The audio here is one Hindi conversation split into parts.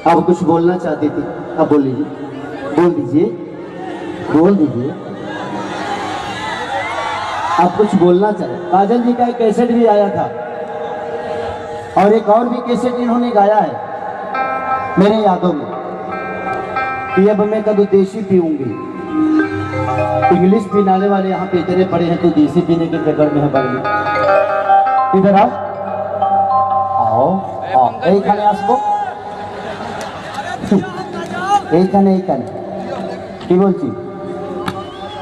आप कुछ बोलना चाहती थी, अब बोल लीजिए, बोल दीजिए, बोल दीजिए। आप कुछ बोलना चाहे। काजल जी का एक कैसेट भी आया था और एक और भी कैसेट इन्होंने गाया है मेरे यादों में कि अब मैं कभी देसी पीऊंगी। इंग्लिश पीने वाले यहाँ पे इतने पड़े हैं तो देसी पीने के चक्कर में है बड़ी। इधर आओ, आओ आओ, এইখানে আসবো, এইখানে এইখানে কি বলছি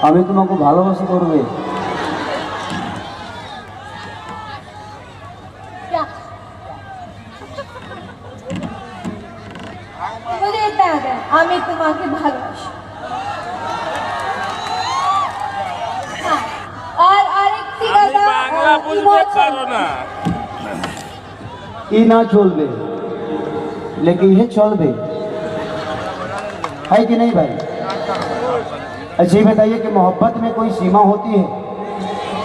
আমি তোমাকে ভালোবাসা করবে। আমি তোমাকে ভালোবাসি। আর আরেকটি কথা, বাংলা বুঝতে পারো না। ई ना चलबे लेकिन ये चलबे है कि नहीं भाई? अच्छा ये बताइए कि मोहब्बत में कोई सीमा होती है,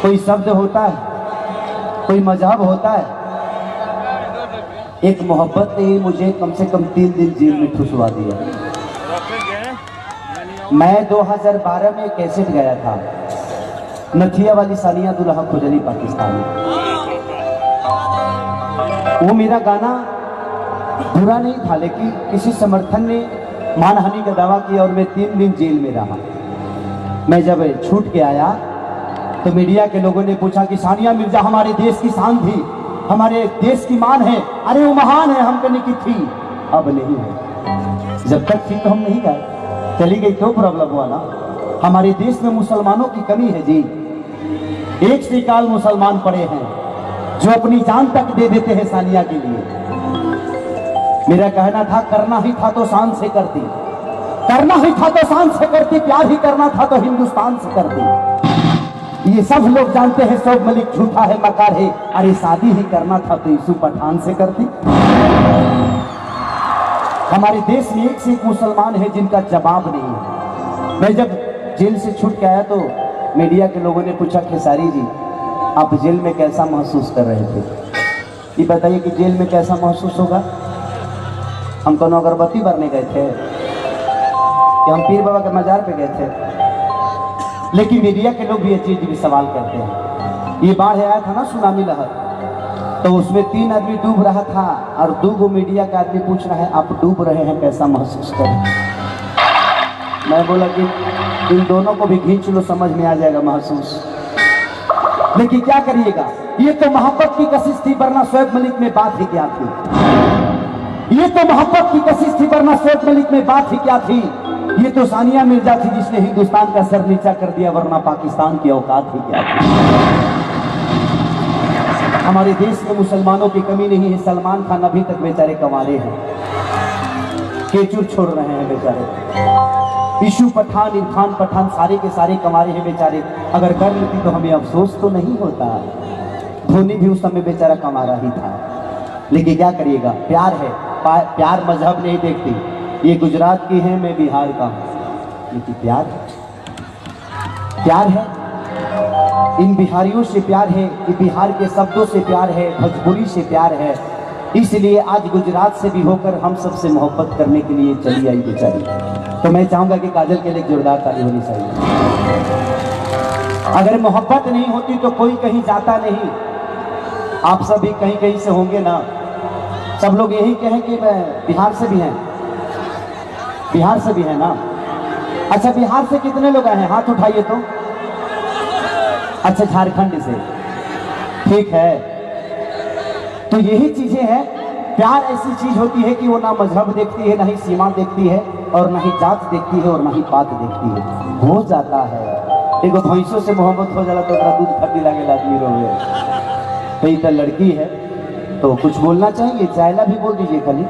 कोई शब्द होता है, कोई मजहब होता है? एक मोहब्बत ने मुझे कम से कम 3 दिन जेल में ठुसवा दिया। मैं 2012 में कैसेट गया था, नथिया वाली सानिया दुल्हा खुजली पाकिस्तान में। वो मेरा गाना बुरा नहीं था, लेकिन किसी समर्थन ने मानहानि का दावा किया और मैं 3 दिन जेल में रहा। मैं जब छूट के आया तो मीडिया के लोगों ने पूछा कि सानिया मिर्जा हमारे देश की शान थी, हमारे देश की मान है। अरे वो महान है, हम कहने की थी, अब नहीं है। जब तक थी तो हम नहीं गए, चली गई तो प्रॉब्लम हुआ ना। हमारे देश में मुसलमानों की कमी है जी। एक से काल मुसलमान पड़े हैं जो अपनी जान तक दे देते हैं सानिया के लिए। मेरा कहना था करना ही था तो शान से करती, करना ही था तो शान से करती, प्यार ही करना था तो हिंदुस्तान से करती। ये सब लोग जानते हैं शोएब मलिक झूठा है, मकार है। अरे शादी ही करना था तो यूसुफ पठान से करती। हमारे देश में एक से एक मुसलमान है जिनका जवाब नहीं है। मैं जब जेल से छूट के आया तो मीडिया के लोगों ने पूछा खेसारी जी आप जेल में कैसा महसूस कर रहे थे? ये बताइए कि जेल में कैसा महसूस होगा। हम कौन अगरबत्ती भरने गए थे कि हम पीर बाबा के मजार पे गए थे? लेकिन मीडिया के लोग भी ये चीज भी सवाल करते हैं। ये बाढ़ आया था ना, सुनामी लहर, तो उसमें 3 आदमी डूब रहा था और 2 मीडिया का आदमी पूछ रहा है आप डूब रहे हैं कैसा महसूस कर रहे हैं? मैं बोला कि इन दोनों को भी खींच लो, समझ में आ जाएगा महसूस। लेकिन क्या करिएगा, ये तो मोहब्बत की कशिश थी, वरना शोएब मलिक में बात ही क्या थी। ये तो मोहब्बत की कशिश थी, वरना शोएब मलिक में बात ही क्या थी। ये तो सानिया मिर्जा थी जिसने हिंदुस्तान का सर नीचा कर दिया, वरना पाकिस्तान की औकात ही क्या थी। हमारे देश में मुसलमानों की कमी नहीं है। सलमान खान अभी तक बेचारे कमारे हैं, केचुर छोड़ रहे हैं बेचारे। ईशु पठान, इरफान पठान सारे के सारे कमारे हैं बेचारे। अगर कर लेती तो हमें अफसोस तो नहीं होता। धोनी भी उस समय बेचारा कमारा ही था। लेकिन क्या करिएगा, प्यार है, प्यार मजहब नहीं देखती। ये गुजरात की है, मैं बिहार का हूँ, लेकिन प्यार है, प्यार है। इन बिहारियों से प्यार है, इन बिहार के शब्दों से प्यार है, भोजपुरी से प्यार है। इसलिए आज गुजरात से भी होकर हम सबसे मोहब्बत करने के लिए चली आई बेचारी। तो मैं चाहूंगा कि काजल के लिए जोरदार ताली होनी चाहिए। अगर मोहब्बत नहीं होती तो कोई कहीं जाता नहीं। आप सभी कहीं कहीं से होंगे ना, सब लोग यही कहें कि मैं बिहार से भी हैं, बिहार से भी है ना। अच्छा बिहार से कितने लोग आए हैं, हाथ उठाइए तो। अच्छा झारखंड से, ठीक है। तो यही चीजें हैं। प्यार ऐसी चीज होती है कि वो ना मजहब देखती है, ना ही सीमा देखती है, और ना ही जात देखती है, और ना ही पात देखती है। हो जाता है एगो भैंसों से मोहब्बत हो जाला तो दूध खट्टी लगे आदमी रोवे। तो ये लड़की है तो कुछ बोलना चाहिए, चाइला भी बोल दीजिए खाली।